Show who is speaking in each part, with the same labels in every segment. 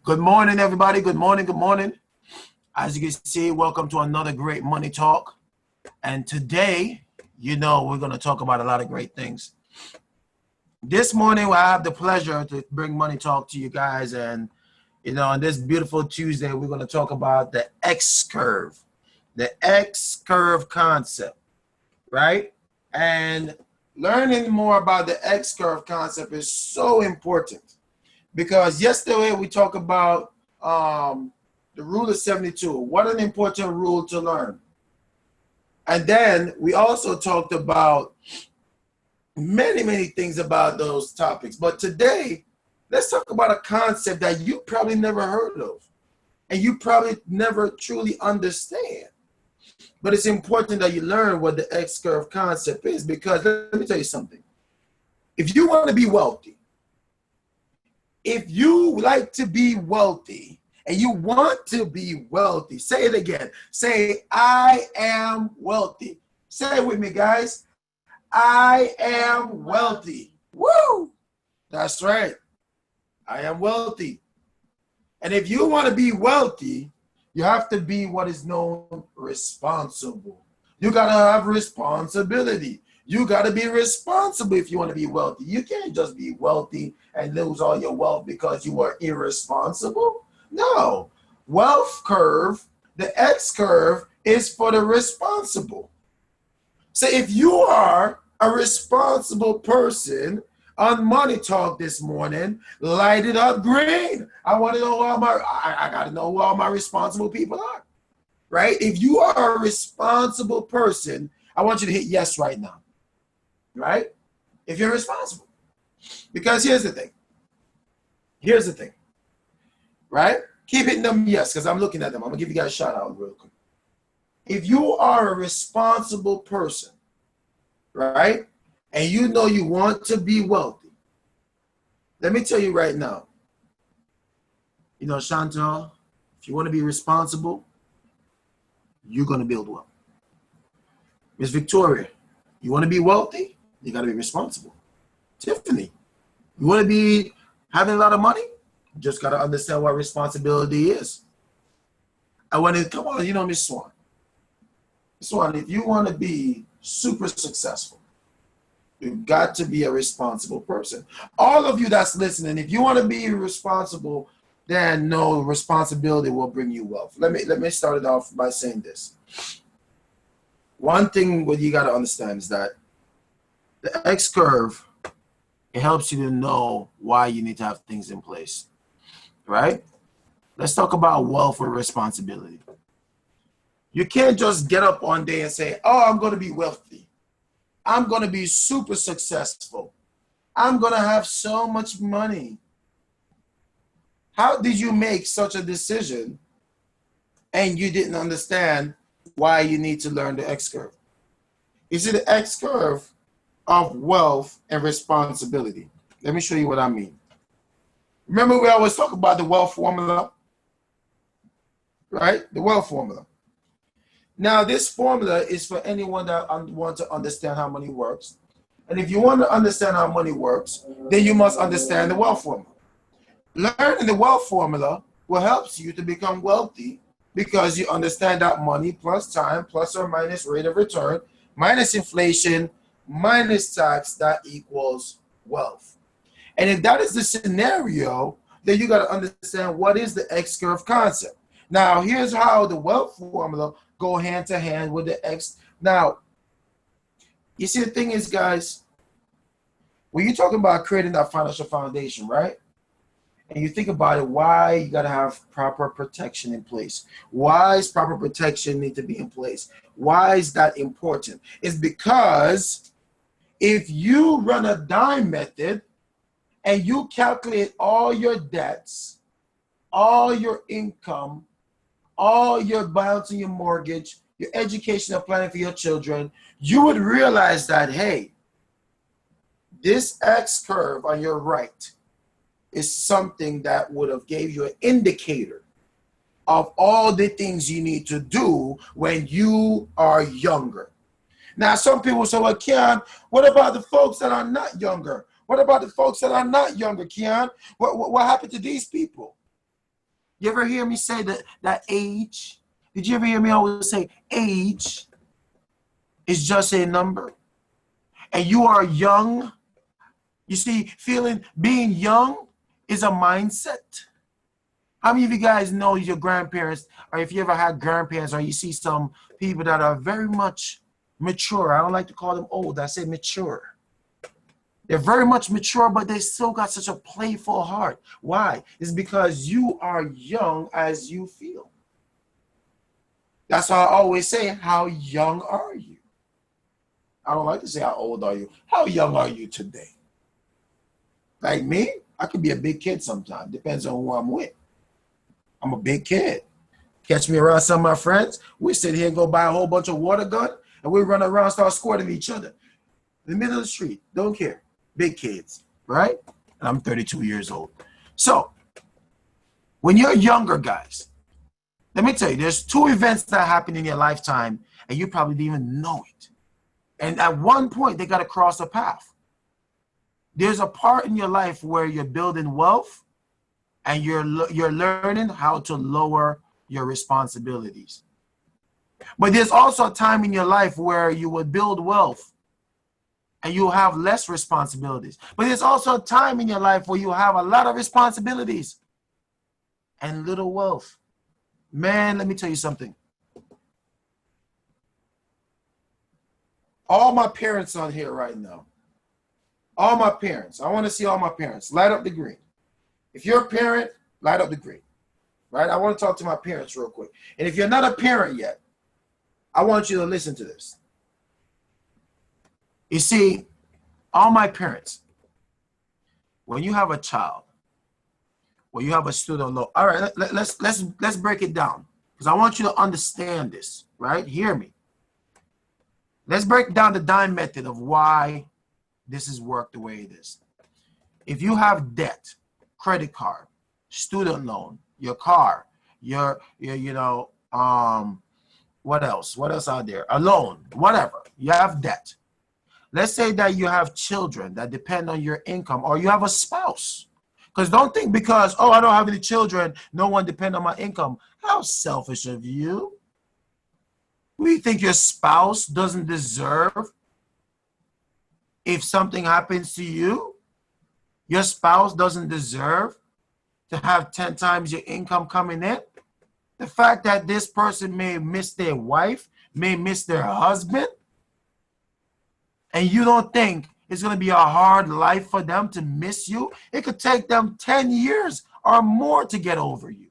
Speaker 1: Good morning, everybody. Good morning. Good morning. As you can see, welcome to another great money talk. And today, we're going to talk about a lot of great things. This morning, I have the pleasure to bring money talk to you guys. And, on this beautiful Tuesday, we're going to talk about the X curve, concept, right? And learning more about the X curve concept is so important. Because yesterday we talked about the rule of 72. What an important rule to learn. And then we also talked about many things about those topics. But today, let's talk about a concept that you probably never heard of. And you probably never truly understand. But it's important that you learn what the X curve concept is. Because let me tell you something. If you want to be wealthy, if you like to be wealthy and you want to be wealthy, say it again. Say, I am wealthy. Say it with me, guys. I am wealthy. Woo! That's right. I am wealthy. And if you want to be wealthy, you have to be what is known responsible. You got to have responsibility. You got to be responsible if you want to be wealthy. You can't just be wealthy and lose all your wealth because you are irresponsible. No. Wealth curve, the X curve, is for the responsible. So if you are a responsible person on Money Talk this morning, light it up green. I want to know who I got to know who all my responsible people are. Right? If you are a responsible person, I want you to hit yes right now. Right? If you're responsible. Because here's the thing. Right? Keep hitting them yes, because I'm looking at them. I'm going to give you guys a shout out real quick. If you are a responsible person, right, and you know you want to be wealthy, let me tell you right now, Chantal, if you want to be responsible, you're going to build wealth. Miss Victoria, you want to be wealthy? You got to be responsible. Tiffany, you want to be having a lot of money? You just got to understand what responsibility is. I want to, come on, Miss Swan. Miss Swan, if you want to be super successful, you've got to be a responsible person. All of you that's listening, if you want to be responsible, then no, responsibility will bring you wealth. Let me start it off by saying this. One thing what you got to understand is that the X curve, it helps you to know why you need to have things in place, right? Let's talk about wealth or responsibility. You can't just get up one day and say, oh, I'm going to be wealthy. I'm going to be super successful. I'm going to have so much money. How did you make such a decision and you didn't understand why you need to learn the X curve? You see, the X curve of wealth and responsibility. Let me show you what I mean. Remember, we always talk about the wealth formula, right? The wealth formula. Now, this formula is for anyone that wants to understand how money works. And if you want to understand how money works, then you must understand the wealth formula. Learning the wealth formula will help you to become wealthy because you understand that money plus time plus or minus rate of return minus inflation minus tax, that equals wealth. And if that is the scenario, then you got to understand what is the X curve concept. Now, here's how the wealth formula go hand to hand with the X. Now, you see, the thing is, guys, when you're talking about creating that financial foundation, right? And you think about it, why you got to have proper protection in place. Why is proper protection need to be in place? Why is that important? It's because if you run a dime method and you calculate all your debts, all your income, all your balance in your mortgage, your educational planning for your children, you would realize that, hey, this X curve on your right is something that would have gave you an indicator of all the things you need to do when you are younger. Now, some people say, well, Keyon, what about the folks that are not younger? What about the folks that are not younger, Keyon? What happened to these people? You ever hear me say that age? Did you ever hear me always say age is just a number? And you are young. You see, being young is a mindset. How many of you guys know your grandparents, or if you ever had grandparents, or you see some people that are very much mature? I don't like to call them old. I say mature. They're very much mature, but they still got such a playful heart. Why? It's because you are young as you feel. That's why I always say, how young are you? I don't like to say, how old are you? How young are you today? Like me, I could be a big kid sometimes. Depends on who I'm with. I'm a big kid. Catch me around some of my friends. We sit here and go buy a whole bunch of water gun, and we run around and start squirting each other. In the middle of the street. Don't care. Big kids, right? And I'm 32 years old. So, when you're younger, guys, let me tell you, there's two events that happen in your lifetime, and you probably didn't even know it. And at one point, they got to cross a path. There's a part in your life where you're building wealth, and you're learning how to lower your responsibilities. But there's also a time in your life where you will build wealth and you'll have less responsibilities. But there's also a time in your life where you have a lot of responsibilities and little wealth. Man, let me tell you something. All my parents on here right now. All my parents. I want to see all my parents. Light up the green. If you're a parent, light up the green. Right? I want to talk to my parents real quick. And if you're not a parent yet, I want you to listen to this. You see, all my parents, when you have a child, when you have a student loan, all right, let's break it down, because I want you to understand this, right? Hear me. Let's break down the dime method of why this is worked the way it is. If you have debt, credit card, student loan, your car, your what else? What else out there? A loan, whatever. You have debt. Let's say that you have children that depend on your income, or you have a spouse. Because don't think because, oh, I don't have any children, no one depends on my income. How selfish of you. Do you think your spouse doesn't deserve, if something happens to you, your spouse doesn't deserve to have 10 times your income coming in? The fact that this person may miss their wife, may miss their husband, and you don't think it's going to be a hard life for them to miss you, it could take them 10 years or more to get over you.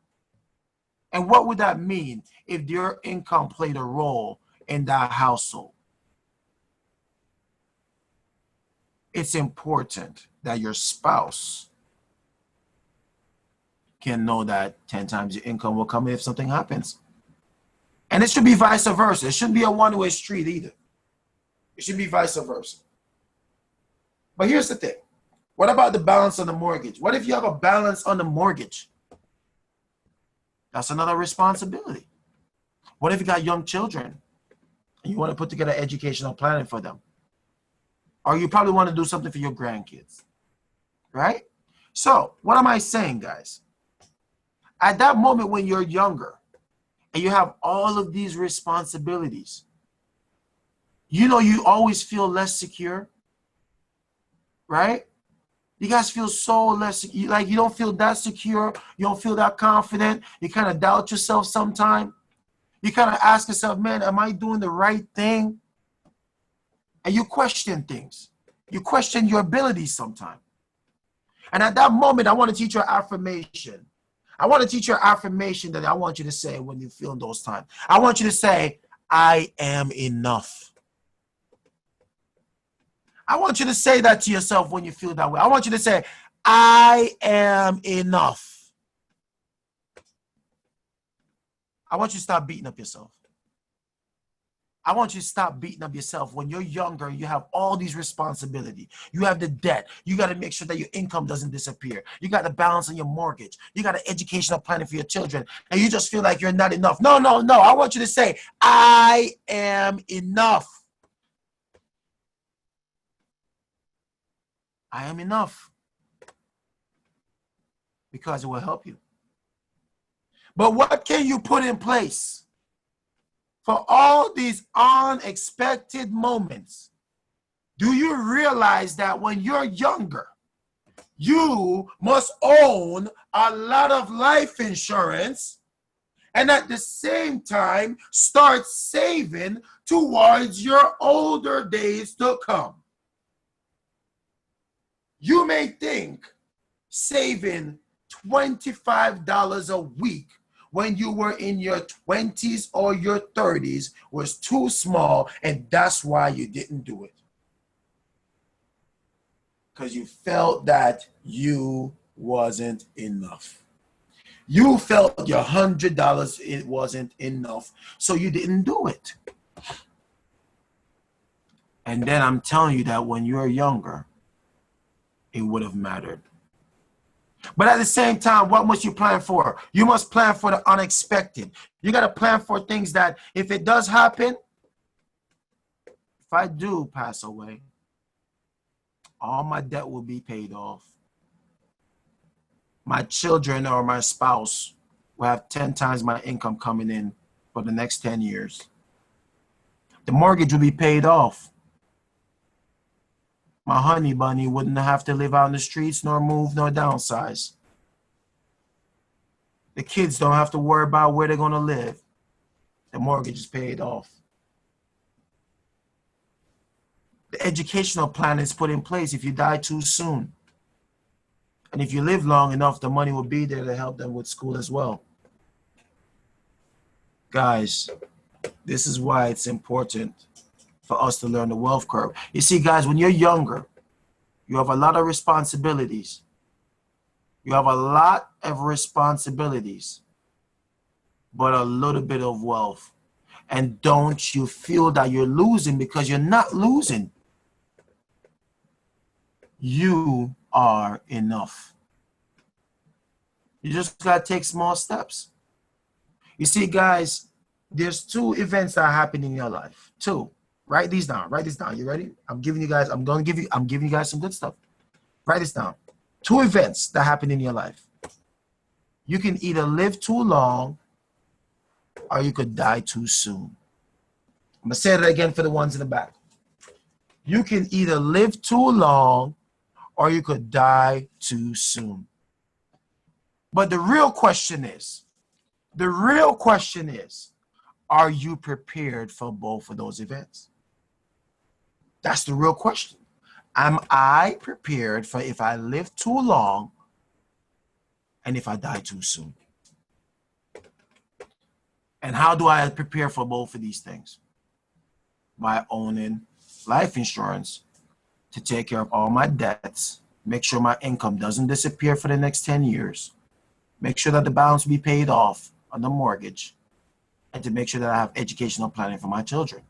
Speaker 1: And what would that mean if your income played a role in that household? It's important that your spouse can know that 10 times your income will come in if something happens. And it should be vice versa. It shouldn't be a one-way street either. It should be vice versa. But here's the thing. What about the balance on the mortgage? What if you have a balance on the mortgage? That's another responsibility. What if you got young children and you want to put together educational planning for them? Or you probably want to do something for your grandkids, right? So what am I saying, guys? At that moment when you're younger and you have all of these responsibilities, you know, you always feel less secure, right? You guys feel so less, like you don't feel that secure. You don't feel that confident. You kind of doubt yourself sometimes. You kind of ask yourself, man, am I doing the right thing? And you question things. You question your abilities sometimes. And at that moment, I want to teach you an affirmation. I want to teach you an affirmation that I want you to say when you feel in those times. I want you to say, I am enough. I want you to say that to yourself when you feel that way. I want you to say, I am enough. I want you to stop beating up yourself. I want you to stop beating up yourself when you're younger. You have all these responsibilities. You have the debt. You got to make sure that your income doesn't disappear. You got to balance on your mortgage. You got an educational planning for your children. And you just feel like you're not enough. No, no, no. I want you to say, I am enough. I am enough. Because it will help you. But what can you put in place for all these unexpected moments? Do you realize that when you're younger, you must own a lot of life insurance and at the same time start saving towards your older days to come? You may think saving $25 a week when you were in your 20s or your 30s was too small, and that's why you didn't do it. Because you felt that you wasn't enough. You felt your $100 it wasn't enough, so you didn't do it. And then I'm telling you that when you're younger, it would have mattered. But at the same time, what must you plan for? You must plan for the unexpected. You got to plan for things that if it does happen, if I do pass away, all my debt will be paid off. My children or my spouse will have 10 times my income coming in for the next 10 years. The mortgage will be paid off. My honey bunny wouldn't have to live out in the streets, nor move, nor downsize. The kids don't have to worry about where they're going to live. The mortgage is paid off. The educational plan is put in place if you die too soon. And if you live long enough, the money will be there to help them with school as well. Guys, this is why it's important for us to learn the wealth curve. You see, guys, when you're younger, you have a lot of responsibilities. You have a lot of responsibilities, but a little bit of wealth. And don't you feel that you're losing, because you're not losing. You are enough. You just got to take small steps. You see, guys, there's two events that happen in your life. Two. Write these down. Write this down. You ready? I'm giving you guys some good stuff. Write this down. Two events that happen in your life. You can either live too long or you could die too soon. I'm going to say that again for the ones in the back. You can either live too long or you could die too soon. But the real question is, are you prepared for both of those events? That's the real question. Am I prepared for if I live too long and if I die too soon? And how do I prepare for both of these things? By owning life insurance to take care of all my debts, make sure my income doesn't disappear for the next 10 years, make sure that the balance will be paid off on the mortgage, and to make sure that I have educational planning for my children.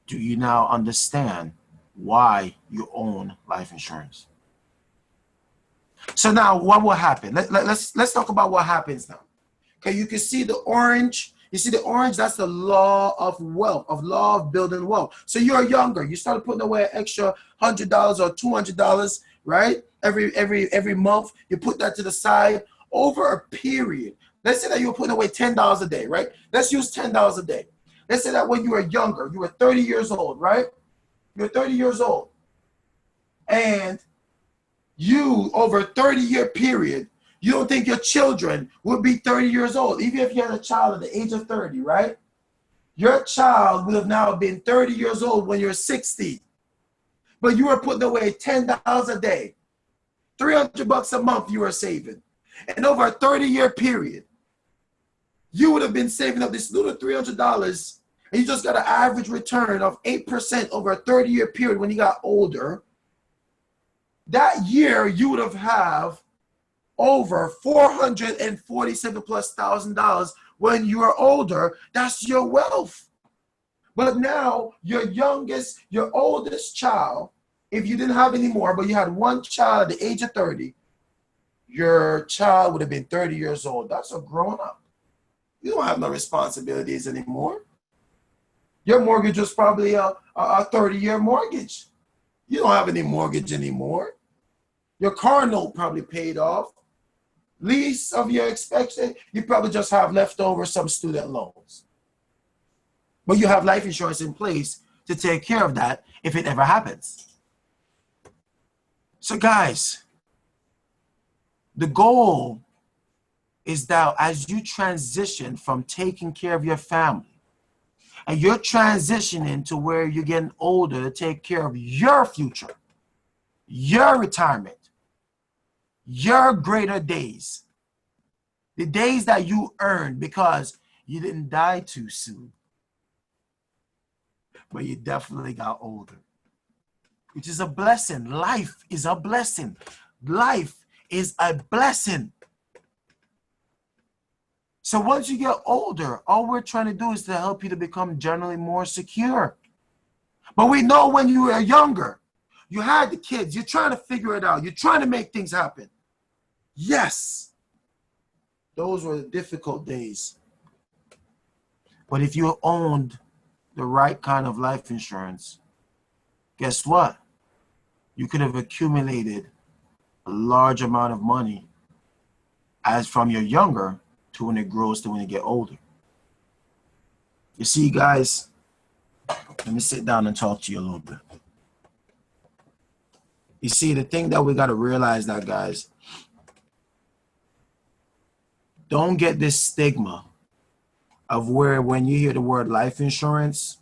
Speaker 1: Do you now understand why you own life insurance? So now what will happen? Let's talk about what happens now. Okay, you can see the orange. You see the orange? That's the law of wealth, law of building wealth. So you're younger. You started putting away an extra $100 or $200, right? Every month, you put that to the side over a period. Let's say that you were putting away $10 a day, right? Let's use $10 a day. Let's say that when you were younger, you were 30 years old, right? You're 30 years old. And you, over a 30-year period, you don't think your children would be 30 years old, even if you had a child at the age of 30, right? Your child would have now been 30 years old when you're 60. But you were putting away $10 a day. $300 a month you were saving. And over a 30-year period, you would have been saving up this little $300, and you just got an average return of 8% over a 30-year period when you got older. That year, you would have over $447,000+ when you are older. That's your wealth. But now, your oldest child, if you didn't have any more, but you had one child at the age of 30, your child would have been 30 years old. That's a grown up. You don't have no responsibilities anymore. Your mortgage was probably a 30-year mortgage. You don't have any mortgage anymore. Your car note probably paid off. Least of your expectation, you probably just have left over some student loans. But you have life insurance in place to take care of that if it ever happens. So guys, the goal is that as you transition from taking care of your family and you're transitioning to where you're getting older to take care of your future, your retirement, your greater days, the days that you earned because you didn't die too soon, but you definitely got older, which is a blessing. Life is a blessing. Life is a blessing. So once you get older, all we're trying to do is to help you to become generally more secure. But we know when you were younger, you had the kids, you're trying to figure it out, you're trying to make things happen. Yes, those were the difficult days. But if you owned the right kind of life insurance, guess what? You could have accumulated a large amount of money as from your younger to when it grows to when you get older. You see, guys, let me sit down and talk to you a little bit. You see, the thing that we got to realize that, guys, don't get this stigma of where when you hear the word life insurance,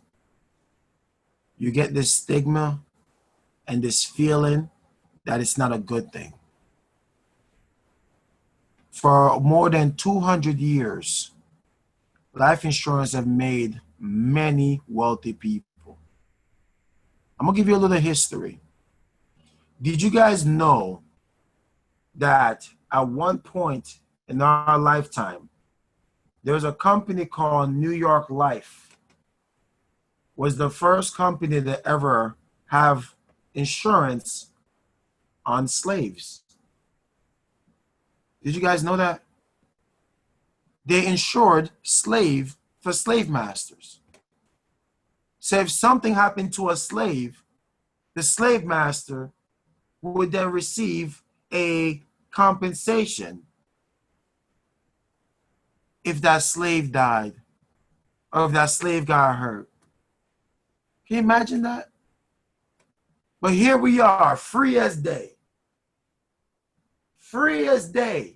Speaker 1: you get this stigma and this feeling that it's not a good thing. For more than 200 years, life insurance have made many wealthy people. I'm gonna give you a little history. Did you guys know that at one point in our lifetime, there was a company called New York Life, was the first company to ever have insurance on slaves? Did you guys know that? They insured slave masters. So if something happened to a slave, the slave master would then receive a compensation if that slave died or if that slave got hurt. Can you imagine that? But here we are, free as day. Free as day.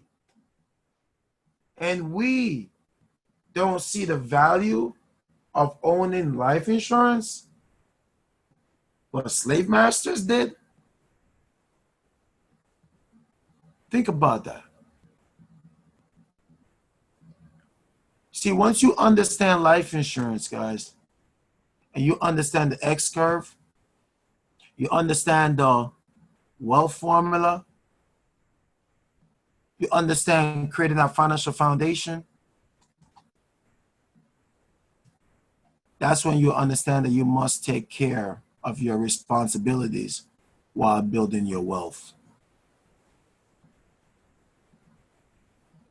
Speaker 1: And we don't see the value of owning life insurance, but slave masters did. Think about that. See, once you understand life insurance, guys, and you understand the X curve, you understand the wealth formula, you understand creating a financial foundation, that's when you understand that you must take care of your responsibilities while building your wealth.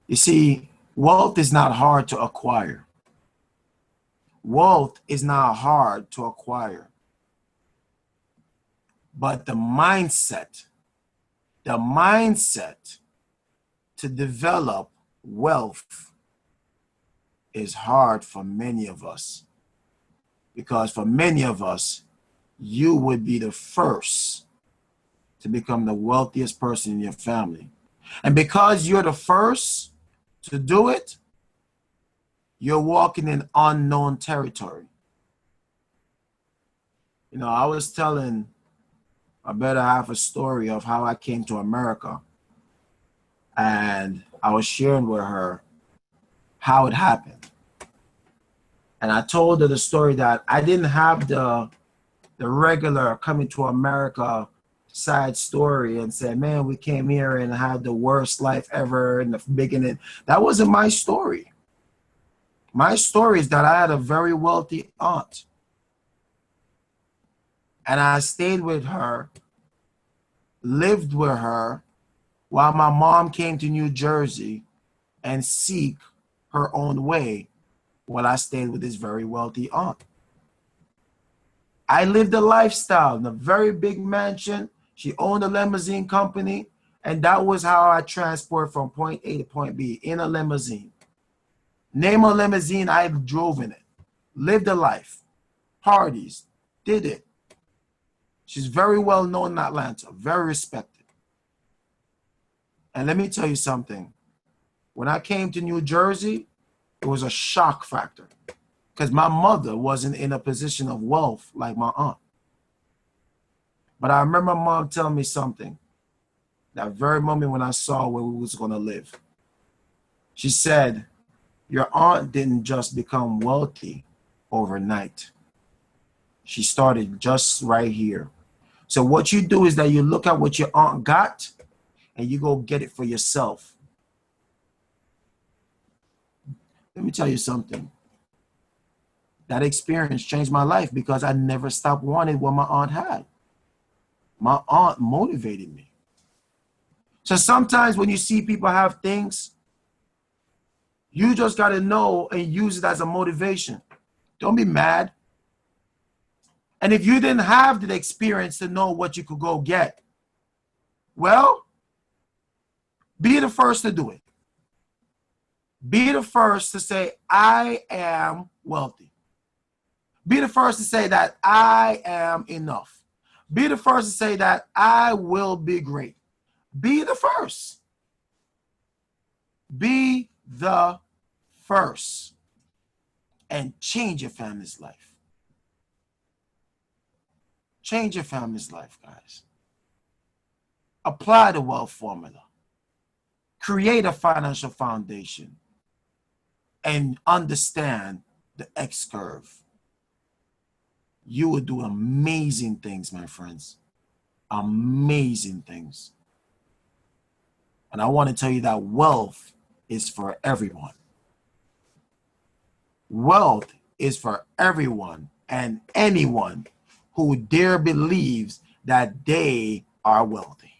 Speaker 1: You see, wealth is not hard to acquire. Wealth is not hard to acquire. But the mindset to develop wealth is hard for many of us. Because for many of us, you would be the first to become the wealthiest person in your family. And because you're the first to do it, you're walking in unknown territory. You know, I was telling a better half a story of how I came to America. And I was sharing with her how it happened. And I told her the story that I didn't have the regular coming to America side story and say, man, we came here and had the worst life ever in the beginning. That wasn't my story. My story is that I had a very wealthy aunt. And I stayed with her, lived with her, while my mom came to New Jersey and seek her own way while I stayed with this very wealthy aunt. I lived a lifestyle in a very big mansion. She owned a limousine company. And that was how I transport from point A to point B in a limousine. Name a limousine, I drove in it. Lived a life. Parties. Did it. She's very well known in Atlanta. Very respected. And let me tell you something. When I came to New Jersey, it was a shock factor. Because my mother wasn't in a position of wealth like my aunt. But I remember mom telling me something. That very moment when I saw where we was going to live. She said, your aunt didn't just become wealthy overnight. She started just right here. So what you do is that you look at what your aunt got and you go get it for yourself. Let me tell you something. That experience changed my life because I never stopped wanting what my aunt had. My aunt motivated me. So sometimes when you see people have things, you just got to know and use it as a motivation. Don't be mad. And if you didn't have the experience to know what you could go get, well, be the first to do it. Be the first to say, I am wealthy. Be the first to say that I am enough. Be the first to say that I will be great. Be the first. Be the first. And change your family's life. Change your family's life, guys. Apply the wealth formula. Create a financial foundation. And understand the X curve. You will do amazing things, my friends. Amazing things. And I want to tell you that wealth is for everyone. Wealth is for everyone and anyone who dare believes that they are wealthy.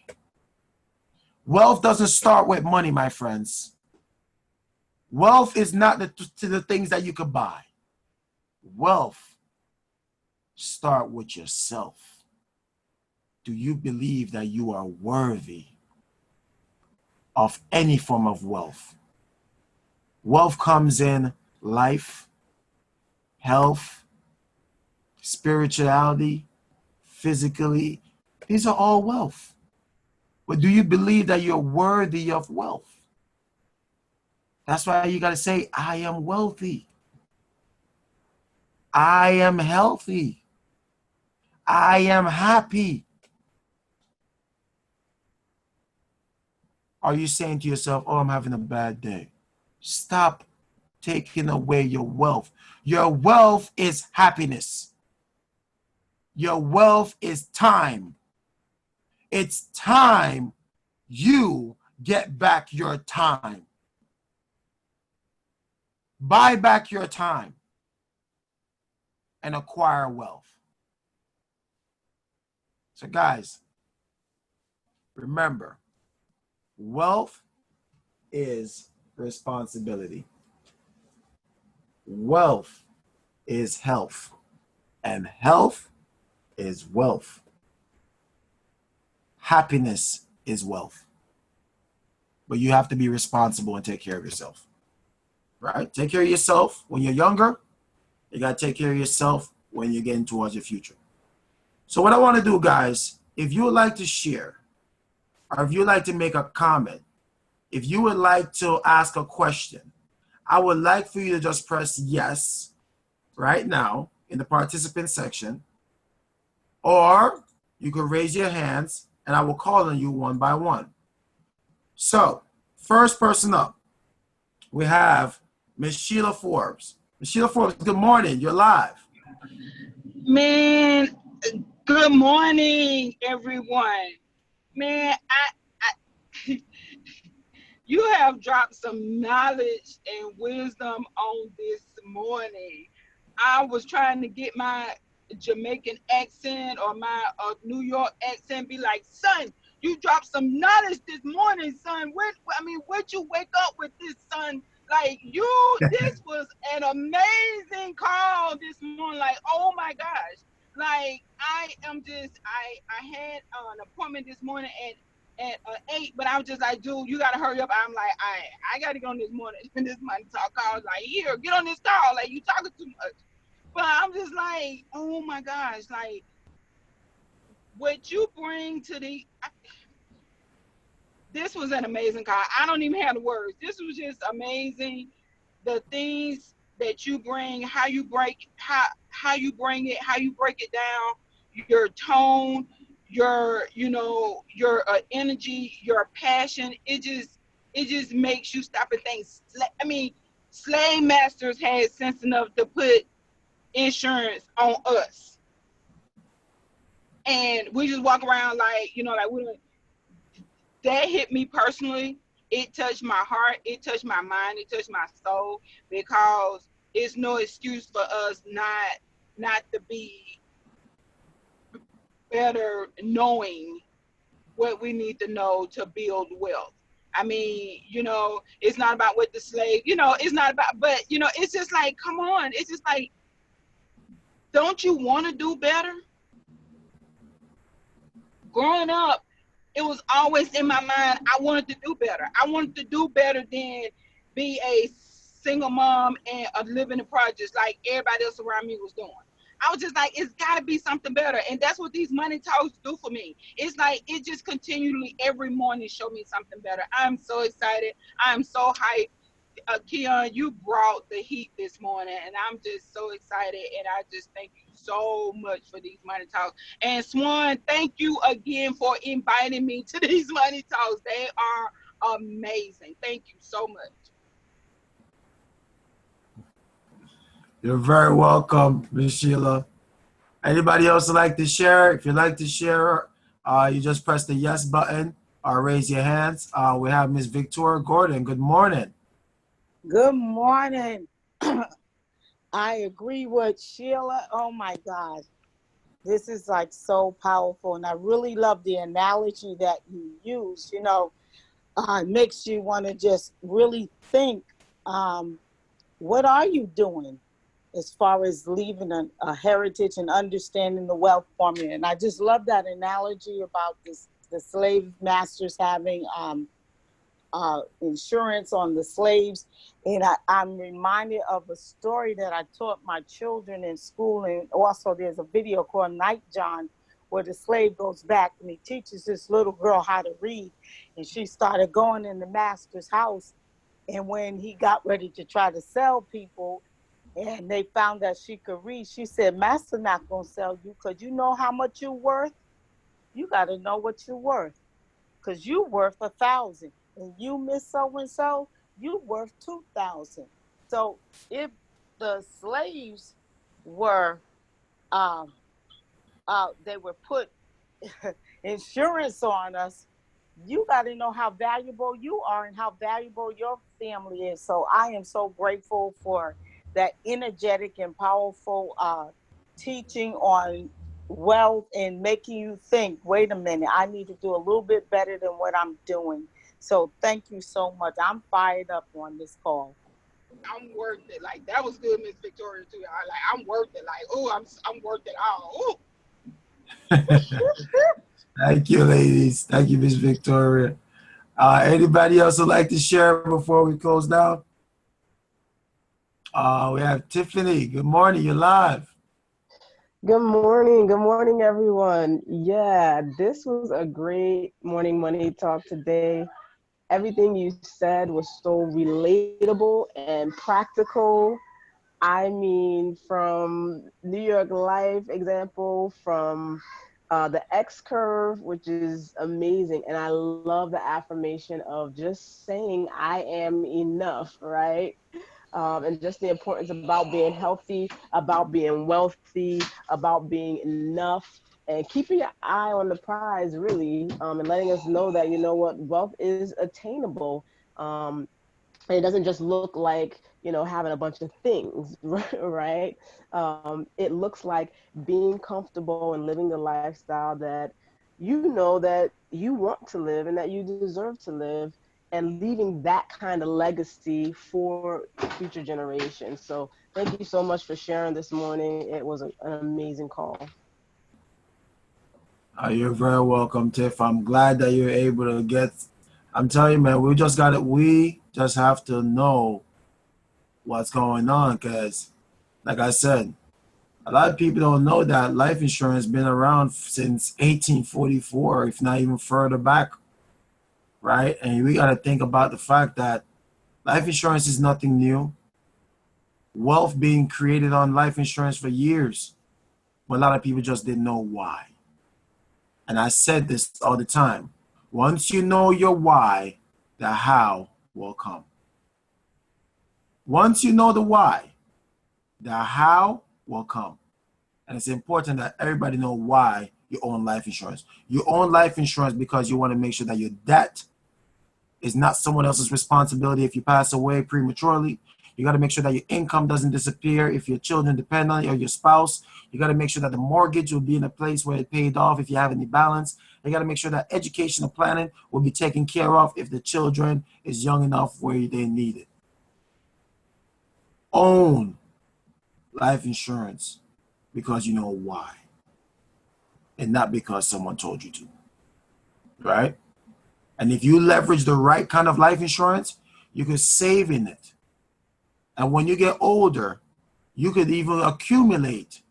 Speaker 1: Wealth doesn't start with money, my friends. Wealth is not the things that you could buy. Wealth starts with yourself. Do you believe that you are worthy of any form of wealth? Wealth comes in life, health, spirituality, physically. These are all wealth. But do you believe that you're worthy of wealth? That's why you got to say, I am wealthy. I am healthy. I am happy. Are you saying to yourself, oh, I'm having a bad day? Stop taking away your wealth. Your wealth is happiness. Your wealth is time. It's time you get back your time. Buy back your time and acquire wealth. So guys, remember, wealth is responsibility. Wealth is health, and health is wealth. Happiness is wealth. But you have to be responsible and take care of yourself. Right? Take care of yourself when you're younger. You got to take care of yourself when you're getting towards your future. So what I want to do, guys, if you would like to share, or if you would like to make a comment, if you would like to ask a question, I would like for you to just press yes right now in the participant section, or you can raise your hands and I will call on you one by one. So, first person up, we have Miss Sheila Forbes. Miss Sheila Forbes, good morning. You're live.
Speaker 2: Man, good morning, everyone. Man, you have dropped some knowledge and wisdom on this morning. I was trying to get my Jamaican accent or my New York accent, be like, son, you dropped some knowledge this morning, son. Where'd you wake up with this, son? Like, this was an amazing call this morning. Like, oh my gosh. Like, I had an appointment this morning at 8, but I was just like, dude, you gotta hurry up. I'm like, I gotta go on this morning, this money talk call. Like, here, get on this call. Like, you talking too much. But I'm just like, oh my gosh, like what you bring to this was an amazing call. I don't even have the words. This was just amazing. The things that you bring, how you bring it, how you break it down, your tone, your energy, your passion. It just makes you stop and think. I mean, slave masters had sense enough to put insurance on us, and we just walk around like, like we don't. That hit me personally. It touched my heart. It touched my mind. It touched my soul, because it's no excuse for us not to be better knowing what we need to know to build wealth. I mean, it's not about what the slave, it's not about, but it's just like, come on. It's just like, don't you want to do better? Growing up, it was always in my mind, I wanted to do better. I wanted to do better than be a single mom and live in the projects like everybody else around me was doing. I was just like, it's got to be something better. And that's what these money talks do for me. It's like, it just continually every morning show me something better. I'm so excited. I'm so hyped. Keyon, you brought the heat this morning, and I'm just so excited. And I just thank you so much for these money talks. And Swan, thank you again for inviting me to these money talks. They are amazing. Thank you so much.
Speaker 1: You're very welcome, Ms. Sheila. Anybody else would like to share? If you'd like to share, you just press the yes button or raise your hands. We have Ms. Victoria Gordon. Good morning.
Speaker 3: Good morning. I agree with Sheila. Oh my God. This is like so powerful. And I really love the analogy that you use. It makes you want to just really think, what are you doing as far as leaving a heritage and understanding the wealth formula? And I just love that analogy about the slave masters having insurance on the slaves. And I'm reminded of a story that I taught my children in school. And also there's a video called Night John, where the slave goes back and he teaches this little girl how to read. And she started going in the master's house. And when he got ready to try to sell people, and they found that she could read, she said, Master not gonna sell you, because you know how much you're worth. You got to know what you're worth, because you worth 1,000. And you, Miss So-and-so, you worth 2,000. So if the slaves were, they were put insurance on us, you got to know how valuable you are and how valuable your family is. So I am so grateful for that energetic and powerful teaching on wealth and making you think, wait a minute, I need to do a little bit better than what I'm doing. So thank you so much. I'm fired up on this call.
Speaker 2: I'm worth it. Like, that was good, Miss Victoria, too. I'm worth it. Like, oh, I'm worth it all.
Speaker 1: Thank you, ladies. Thank you, Ms. Victoria. Anybody else would like to share before we close down? We have Tiffany. Good morning. You're live.
Speaker 4: Good morning. Good morning, everyone. Yeah, this was a great morning money talk today. Everything you said was so relatable and practical. I mean, from New York Life example, from the X curve, which is amazing. And I love the affirmation of just saying, I am enough, right? And just the importance about being healthy, about being wealthy, about being enough, and keeping your eye on the prize, really, and letting us know that, you know what, wealth is attainable. It doesn't just look like, having a bunch of things, right? It looks like being comfortable and living the lifestyle that you know that you want to live and that you deserve to live, and leaving that kind of legacy for future generations. So thank you so much for sharing this morning. It was an amazing call.
Speaker 1: You're very welcome, Tiff. I'm glad that you're able to get. I'm telling you, man, we just got it. We just have to know what's going on, because, like I said, a lot of people don't know that life insurance been around since 1844, if not even further back, right? And we got to think about the fact that life insurance is nothing new. Wealth being created on life insurance for years, but a lot of people just didn't know why. And I said this all the time. Once you know your why, the how will come. Once you know the why, the how will come. And it's important that everybody know why you own life insurance. You own life insurance because you want to make sure that your debt is not someone else's responsibility if you pass away prematurely. You got to make sure that your income doesn't disappear if your children depend on it or your spouse. You got to make sure that the mortgage will be in a place where it paid off if you have any balance. You got to make sure that educational planning will be taken care of if the children is young enough where they need it. Own life insurance because you know why, and not because someone told you to, right? And if you leverage the right kind of life insurance, you could save in it. And when you get older, you could even accumulate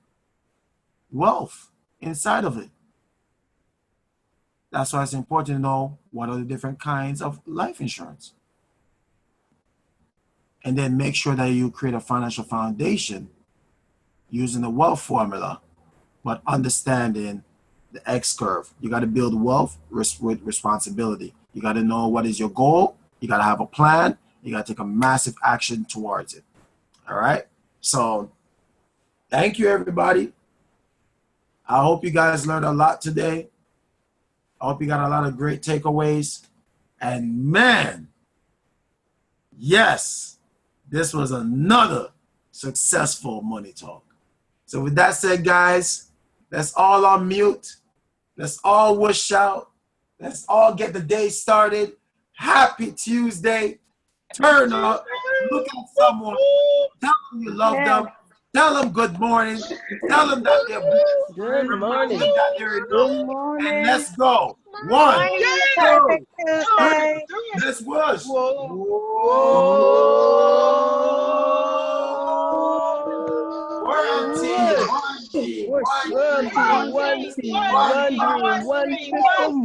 Speaker 1: wealth inside of it. That's why it's important to know what are the different kinds of life insurance. And then make sure that you create a financial foundation using the wealth formula, but understanding the X curve. You got to build wealth with responsibility. You got to know what is your goal. You got to have a plan. You got to take a massive action towards it. All right. So thank you, everybody. I hope you guys learned a lot today. I hope you got a lot of great takeaways. And man, yes, this was another successful money talk. So with that said, guys, let's all unmute. Let's all wish out. Let's all get the day started. Happy Tuesday. Turn up. Look at someone. Tell them you love them. Tell them good morning. Tell them that they're blessed.
Speaker 4: Good morning.
Speaker 1: That they're enough.
Speaker 3: Good morning.
Speaker 1: And let's go. 1, 2, 3. Let's wish. One team,
Speaker 4: one system,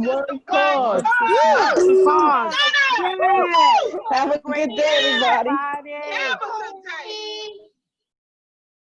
Speaker 4: one cause.
Speaker 3: Pause.
Speaker 4: Have a great day, everybody.
Speaker 2: Have a